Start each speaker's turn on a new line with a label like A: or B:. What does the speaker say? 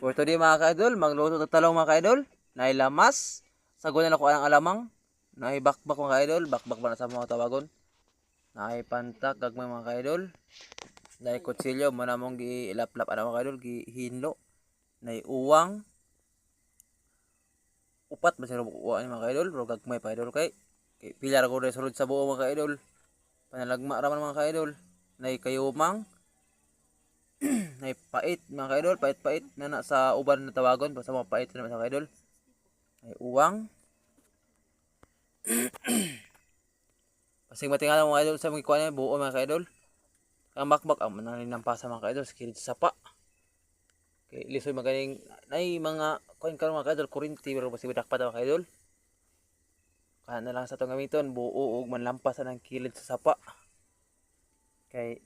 A: For today mga ka-idol, magluto ng talong mga ka-idol. Nailamas. Sagunan ako ang alamang. Naibakbak mga ka-idol. Bakbak ba na sa mga tawagon. Naipantak gagmay mga ka-idol. Naikutsilyo mo na mong gilaplap ano mga ka-idol. Gihinlo. Naiuwang. Upat masiro uwang mga ka-idol. Pero gagmay pa ka-idol kay. Pilar ko rin sulod sa buo mga ka-idol. Panalagma raman mga ka-idol. Naikayumang. Pait mga ka-idol, pait-pait na sa uban na tawagon basta mga pait na mga ka-idol. Ay uwang. Pasig matingalan mga ka-idol sa mga kuha niya buo mga ka-idol. Ang bakbak ang mananampasa mga ka-idol sa kilid sa sapa. Kay lisoy magaling nay mga kuan karon mga ka-idol kurinti pero basig dakpat mga ka-idol. Kana na lang sa tong gamiton buo og manlampasan ang kilid sa sapa. Kay